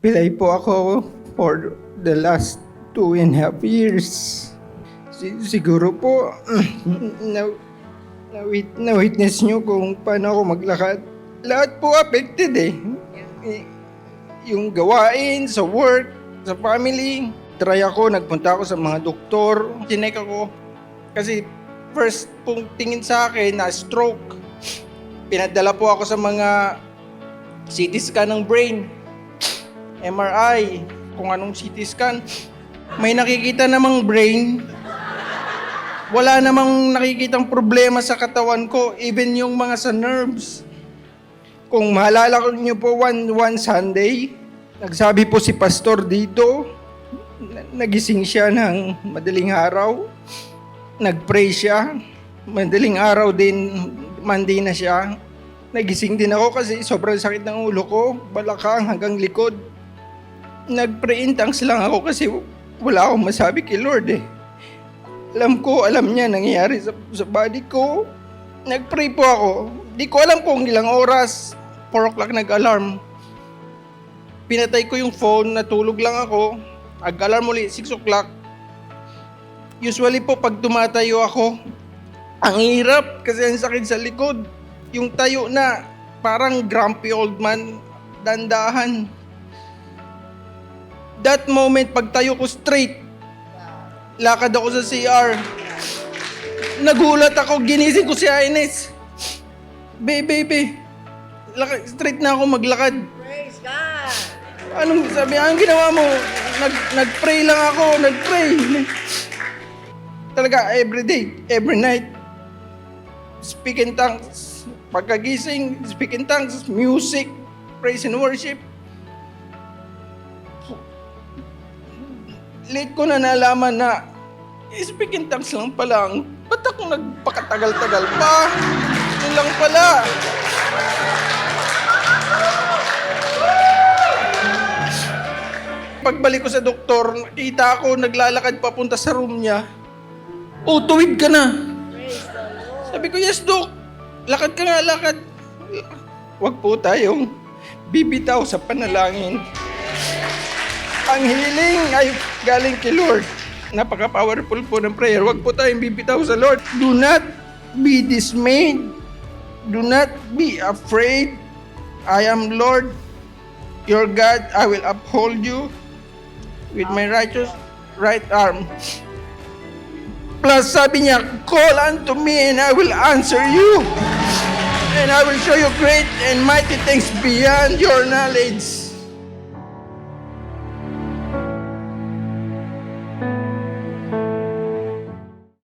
Pilay po ako for the last 2.5 years. Siguro po, na-witness nyo kung paano ako maglakad. Lahat po affected eh. Yung gawain, sa work, sa family. Try ako, nagpunta ako sa mga doktor. Chinek ako. Kasi first pong tingin sa akin na stroke. Pinadala po ako sa mga CT scan ng brain. MRI, kung anong CT scan. May nakikita namang brain. Wala namang nakikitang problema sa katawan ko, even yung mga sa nerves. Kung maalala ko niyo po, one Sunday, nagsabi po si pastor dito, nagising siya ng madaling araw, nagpray siya, madaling araw din, Monday na siya. Nagising din ako kasi sobrang sakit ng ulo ko, balakang hanggang likod. Nag-pray in tongues lang ako kasi wala akong masabi kay Lord eh. Alam niya nangyayari sa body ko. Nag-pray po ako. Di ko alam kung ilang oras. 4 o'clock nag-alarm. Pinatay ko yung phone, natulog lang ako. Nag-alarm ulit, 6 o'clock. Usually po pag tumatayo ako, ang hirap kasi ang sakit sa likod. Yung tayo na parang grumpy old man, dandahan. That moment, pag tayo ko straight, lakad ako sa CR. Nagulat ako, ginising ko si Ines. Baby, straight na ako maglakad. Praise God! Anong sabi, anong ginawa mo? Nag-pray lang ako, nag-pray. Talaga, every day, every night. Speak in tongues. Pagkagising, speak in tongues, music, praise and worship. Late ko na nalaman na speak in tongues lang pala. Ba't ako nagpakatagal-tagal pa? Yun lang pala. Pagbalik ko sa doktor, nakita ako naglalakad papunta sa room niya. Oh, tuwid ka na. Sabi ko, yes, Dok. Lakad ka nga, lakad. Huwag po tayong bibitaw sa panalangin. Ang healing ay galing kay Lord. Napaka-powerful po ng prayer. Huwag po tayong bibitaw sa Lord. Do not be dismayed. Do not be afraid. I am Lord, your God. I will uphold you with my righteous right arm. Plus, sabi niya, call unto me and I will answer you. And I will show you great and mighty things beyond your knowledge.